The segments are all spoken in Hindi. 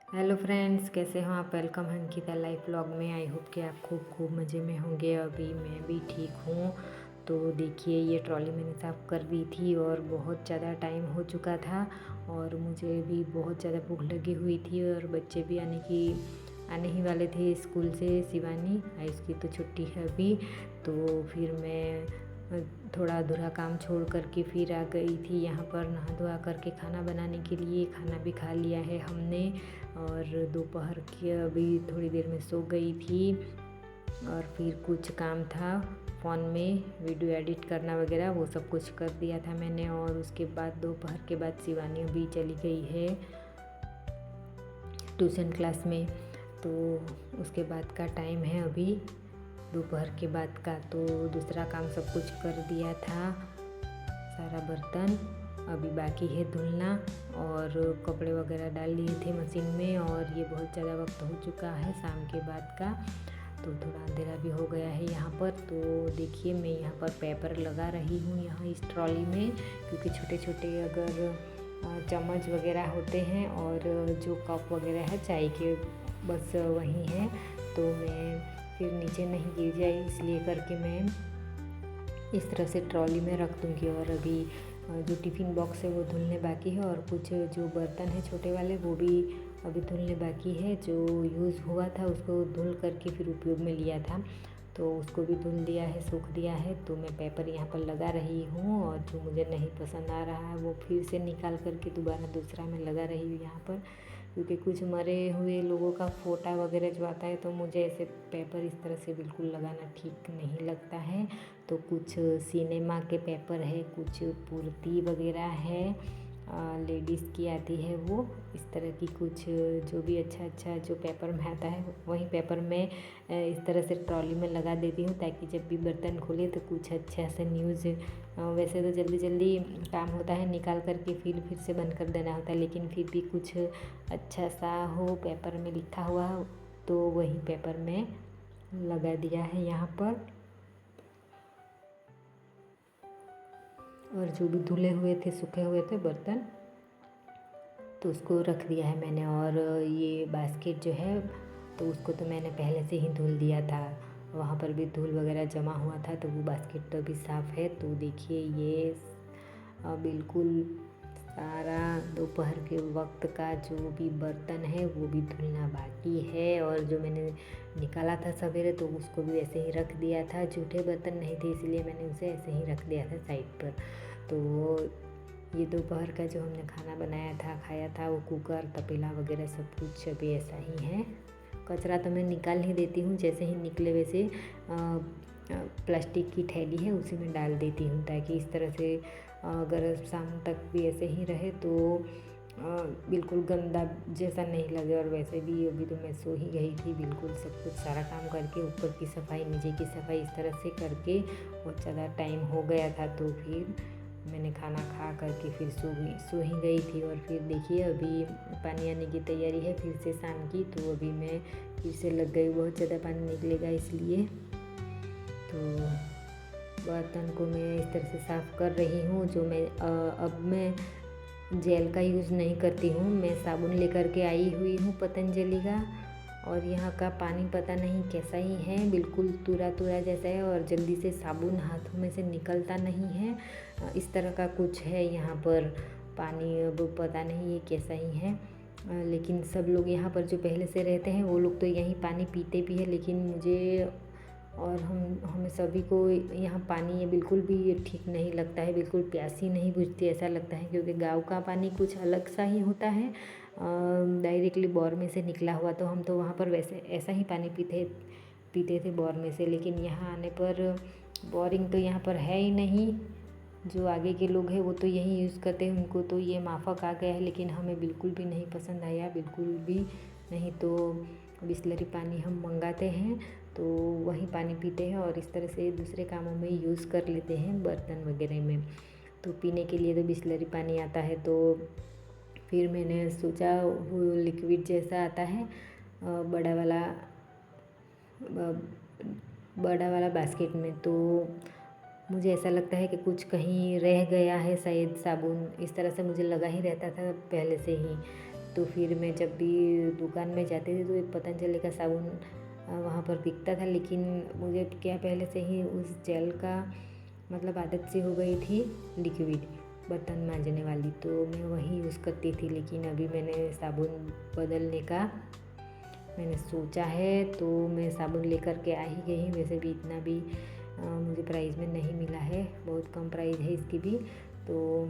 हेलो फ्रेंड्स, कैसे हो आप। वेलकम है अंकिता लाइफ व्लॉग में। आई होप कि आप खूब खूब मज़े में होंगे। अभी मैं भी ठीक हूँ। तो देखिए, ये ट्रॉली मैंने साफ़ कर दी थी और बहुत ज़्यादा टाइम हो चुका था और मुझे भी बहुत ज़्यादा भूख लगी हुई थी और बच्चे भी आने ही वाले थे स्कूल से। शिवानी आई, उसकी तो छुट्टी है अभी। तो फिर मैं थोड़ा अधूरा काम छोड़ कर के फिर आ गई थी यहाँ पर नहा धोआ करके खाना बनाने के लिए। खाना भी खा लिया है हमने और दोपहर के अभी थोड़ी देर में सो गई थी और फिर कुछ काम था फ़ोन में, वीडियो एडिट करना वगैरह, वो सब कुछ कर दिया था मैंने। और उसके बाद दोपहर के बाद शिवानी अभी चली गई है ट्यूशन क्लास में। तो उसके बाद का टाइम है अभी दोपहर के बाद का। तो दूसरा काम सब कुछ कर दिया था, सारा बर्तन अभी बाकी है धुलना और कपड़े वगैरह डाल लिए थे मशीन में। और ये बहुत ज़्यादा वक्त हो चुका है शाम के बाद का, तो थोड़ा अंधेरा भी हो गया है यहाँ पर। तो देखिए, मैं यहाँ पर पेपर लगा रही हूँ यहाँ इस ट्रॉली में, क्योंकि छोटे छोटे अगर चम्मच वगैरह होते हैं और जो कप वगैरह है चाय के, बस वही है, तो मैं फिर नीचे नहीं गिर जाए इसलिए करके मैं इस तरह से ट्रॉली में रख दूँगी। और अभी जो टिफ़िन बॉक्स है वो धुलने बाकी है और कुछ जो बर्तन है छोटे वाले वो भी अभी धुलने बाकी है। जो यूज़ हुआ था उसको धुल करके फिर उपयोग में लिया था, तो उसको भी धुल दिया है, सूख दिया है। तो मैं पेपर यहाँ पर लगा रही हूँ और जो मुझे नहीं पसंद आ रहा है वो फिर से निकाल करके दोबारा दूसरा मैं लगा रही हूँ यहाँ पर, क्योंकि कुछ मरे हुए लोगों का फ़ोटा वगैरह जो आता है तो मुझे ऐसे पेपर इस तरह से बिल्कुल लगाना ठीक नहीं लगता है। तो कुछ सिनेमा के पेपर है, कुछ पूर्ति वगैरह है, लेडीज़ की आती है वो, इस तरह की कुछ जो भी अच्छा अच्छा जो पेपर में आता है वही पेपर मैं इस तरह से ट्रॉली में लगा देती हूँ, ताकि जब भी बर्तन खोले तो कुछ अच्छा सा न्यूज़, वैसे तो जल्दी जल्दी काम होता है, निकाल करके फिर से बंद कर देना होता है, लेकिन फिर भी कुछ अच्छा सा हो पेपर में लिखा हुआ, तो वही पेपर में लगा दिया है यहाँ पर। और जो भी धुले हुए थे, सूखे हुए थे बर्तन, तो उसको रख दिया है मैंने। और ये बास्केट जो है तो उसको तो मैंने पहले से ही धुल दिया था, वहाँ पर भी धूल वगैरह जमा हुआ था, तो वो बास्केट तो अभी साफ़ है। तो देखिए, ये बिल्कुल सारा दोपहर के वक्त का जो भी बर्तन है वो भी धुलना बाकी है। और जो मैंने निकाला था सवेरे तो उसको भी ऐसे ही रख दिया था, जूठे बर्तन नहीं थे इसलिए मैंने उसे ऐसे ही रख दिया था साइड पर। तो ये दोपहर का जो हमने खाना बनाया था, खाया था, वो कुकर तपेला वगैरह सब कुछ अभी ऐसा ही है। कचरा तो मैं निकाल ही देती हूँ, जैसे ही निकले वैसे प्लास्टिक की थैली है उसी में डाल देती हूँ, ताकि इस तरह से अगर शाम तक भी ऐसे ही रहे तो बिल्कुल गंदा जैसा नहीं लगे। और वैसे भी अभी तो मैं सो ही गई थी, बिल्कुल सब कुछ सारा काम करके, ऊपर की सफाई नीचे की सफाई इस तरह से करके बहुत ज़्यादा टाइम हो गया था। तो फिर मैंने खाना खा करके फिर सो ही गई थी। और फिर देखिए, अभी पानी आने की तैयारी है फिर से शाम की, तो अभी मैं फिर से लग गई, बहुत ज़्यादा पानी निकलेगा इसलिए। तो बर्तन को मैं इस तरह से साफ़ कर रही हूँ। जो मैं अब मैं जेल का यूज़ नहीं करती हूँ, मैं साबुन लेकर के आई हुई हूँ पतंजलि का। और यहाँ का पानी पता नहीं कैसा ही है, बिल्कुल तुरा तुरा जैसा है और जल्दी से साबुन हाथों में से निकलता नहीं है, इस तरह का कुछ है यहाँ पर पानी। अब पता नहीं ये कैसा ही है, लेकिन सब लोग यहाँ पर जो पहले से रहते हैं वो लोग तो यहीं पानी पीते भी है, लेकिन मुझे और हमें सभी को यहाँ पानी ये बिल्कुल भी ये ठीक नहीं लगता है, बिल्कुल प्यास ही नहीं बुझती ऐसा लगता है, क्योंकि गाँव का पानी कुछ अलग सा ही होता है, डायरेक्टली बोर में से निकला हुआ। तो हम तो वहाँ पर वैसे ऐसा ही पानी पीते थे बोर में से, लेकिन यहाँ आने पर बोरिंग तो यहाँ पर है ही नहीं। जो आगे के लोग हैं वो तो यही यूज़ करते हैं, उनको तो ये माफ़क आ गया है, लेकिन हमें बिल्कुल भी नहीं पसंद आया, बिल्कुल भी नहीं। तो बिसलरी पानी हम मंगाते हैं तो वही पानी पीते हैं और इस तरह से दूसरे कामों में यूज़ कर लेते हैं, बर्तन वगैरह में। तो पीने के लिए तो बिसलरी पानी आता है, तो फिर मैंने सोचा वो लिक्विड जैसा आता है बड़ा वाला बास्केट में, तो मुझे ऐसा लगता है कि कुछ कहीं रह गया है शायद साबुन, इस तरह से मुझे लगा ही रहता था पहले से ही। तो फिर मैं जब भी दुकान में जाती थी तो एक पतंजलि का साबुन वहाँ पर बिकता था, लेकिन मुझे क्या पहले से ही उस जेल का मतलब आदत सी हो गई थी लिक्विड बर्तन मांजने वाली, तो मैं वही यूज़ करती थी। लेकिन अभी मैंने साबुन बदलने का मैंने सोचा है, तो मैं साबुन लेकर के आ ही गई। वैसे भी इतना भी मुझे प्राइस में नहीं मिला है, बहुत कम प्राइस है इसकी भी। तो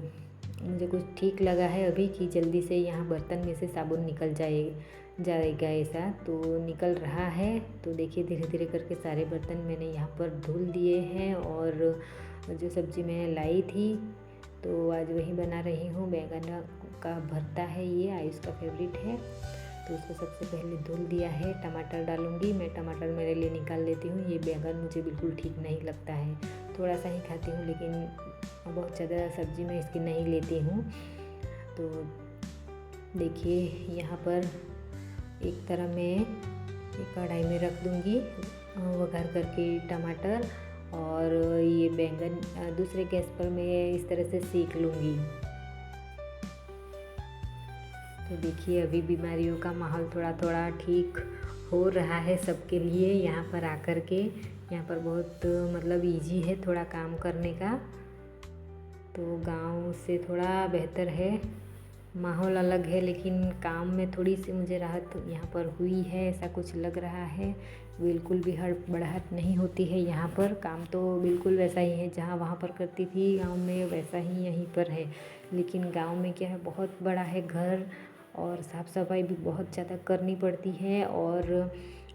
मुझे कुछ ठीक लगा है अभी कि जल्दी से यहाँ बर्तन में से साबुन निकल जाएगा ऐसा, तो निकल रहा है। तो देखिए धीरे धीरे करके सारे बर्तन मैंने यहाँ पर धुल दिए हैं। और जो सब्ज़ी मैंने लाई थी तो आज वही बना रही हूँ। बैंगन का भरता है, ये आयुष का फेवरेट है, तो उसको सबसे पहले धुल दिया है। टमाटर डालूँगी मैं, टमाटर मेरे लिए निकाल लेती हूँ। ये बैंगन मुझे बिल्कुल ठीक नहीं लगता है, थोड़ा सा ही खाती हूँ, लेकिन बहुत ज़्यादा सब्ज़ी में इसकी नहीं लेती हूँ। तो देखिए यहाँ पर एक तरह मैं एक कढ़ाई में रख दूँगी वघार करके टमाटर, और ये बैंगन दूसरे गैस पर मैं इस तरह से सेक लूँगी। तो देखिए अभी बीमारियों का माहौल थोड़ा थोड़ा ठीक हो रहा है सबके लिए। यहाँ पर आकर के यहाँ पर बहुत मतलब इजी है थोड़ा काम करने का, तो गांव से थोड़ा बेहतर है, माहौल अलग है, लेकिन काम में थोड़ी सी मुझे राहत यहाँ पर हुई है, ऐसा कुछ लग रहा है। बिल्कुल भी हड़बड़ाहट नहीं होती है यहाँ पर, काम तो बिल्कुल वैसा ही है जहाँ वहाँ पर करती थी गांव में, वैसा ही यहीं पर है। लेकिन गांव में क्या है, बहुत बड़ा है घर, और साफ़ सफाई भी बहुत ज़्यादा करनी पड़ती है। और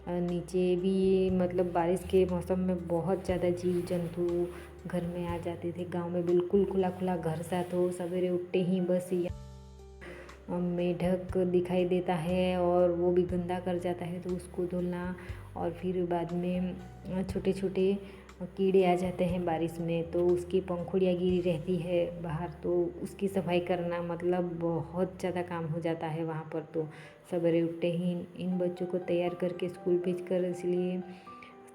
नीचे भी मतलब बारिश के मौसम में बहुत ज़्यादा जीव जंतु घर में आ जाते थे। गांव में बिल्कुल खुला खुला घर सा, तो सवेरे उठते ही बस मेढक दिखाई देता है और वो भी गंदा कर जाता है, तो उसको धुलना, और फिर बाद में छोटे छोटे कीड़े आ जाते हैं बारिश में, तो उसकी पंखुड़ियाँ गिरी रहती है बाहर, तो उसकी सफाई करना मतलब बहुत ज़्यादा काम हो जाता है वहाँ पर। तो सवेरे उठते ही इन बच्चों को तैयार करके स्कूल भेजकर, इसलिए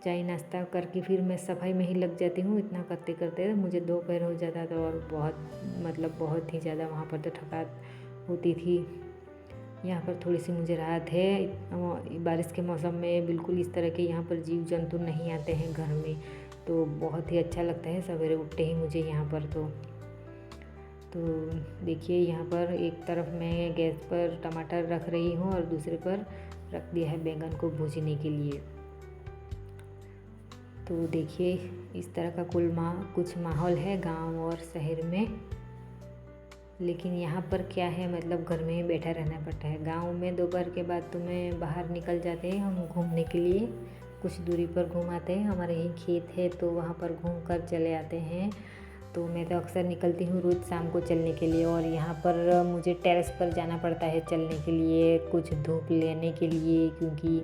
चाय नाश्ता करके फिर मैं सफाई में ही लग जाती हूँ। इतना करते करते मुझे दोपहर हो जाता था, और बहुत ही ज़्यादा वहाँ पर तो थकान होती थी। यहाँ पर थोड़ी सी मुझे राहत है, बारिश के मौसम में बिल्कुल इस तरह के यहाँ पर जीव जंतु नहीं आते हैं घर में, तो बहुत ही अच्छा लगता है सवेरे उठते ही मुझे यहाँ पर। तो देखिए यहाँ पर एक तरफ मैं गैस पर टमाटर रख रही हूँ और दूसरे पर रख दिया है बैंगन को भूनने के लिए। तो देखिए इस तरह का कुछ माहौल है गांव और शहर में, लेकिन यहाँ पर क्या है, मतलब घर में ही बैठा रहना पड़ता है। गांव में दोपहर के बाद तो मैं बाहर निकल जाते हैं हम घूमने के लिए, कुछ दूरी पर घूम आते हैं, हमारे यही खेत है तो वहाँ पर घूम कर चले आते हैं। तो मैं तो अक्सर निकलती हूँ रोज़ शाम को चलने के लिए, और यहाँ पर मुझे टेरेस पर जाना पड़ता है चलने के लिए, कुछ धूप लेने के लिए, क्योंकि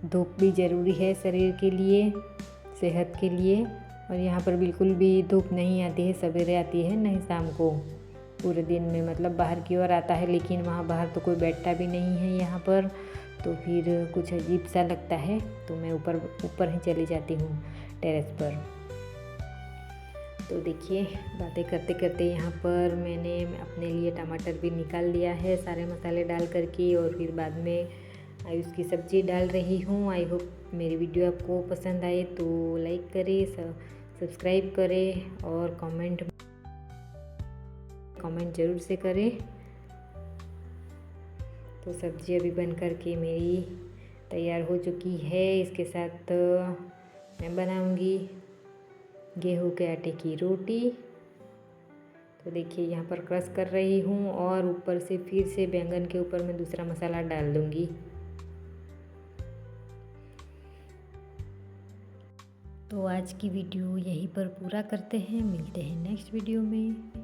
धूप भी ज़रूरी है शरीर के लिए, सेहत के लिए। और यहाँ पर बिल्कुल भी धूप नहीं आती है, सवेरे आती है नहीं शाम को, पूरे दिन में मतलब बाहर की ओर आता है, लेकिन वहाँ बाहर तो कोई बैठता भी नहीं है यहाँ पर, तो फिर कुछ अजीब सा लगता है। तो मैं ऊपर ही चली जाती हूँ टेरेस पर। तो देखिए बातें करते करते यहाँ पर मैंने अपने लिए टमाटर भी निकाल लिया है सारे मसाले डाल करके, और फिर बाद में आयुष की सब्ज़ी डाल रही हूँ। आई होप मेरी वीडियो आपको पसंद आए तो लाइक करें, सब्सक्राइब करें, और कमेंट ज़रूर से करें। तो सब्ज़ी अभी बन कर के मेरी तैयार हो चुकी है। इसके साथ मैं बनाऊंगी गेहूं के आटे की रोटी। तो देखिए यहाँ पर क्रश कर रही हूँ, और ऊपर से फिर से बैंगन के ऊपर मैं दूसरा मसाला डाल दूँगी। तो आज की वीडियो यहीं पर पूरा करते हैं, मिलते हैं नेक्स्ट वीडियो में।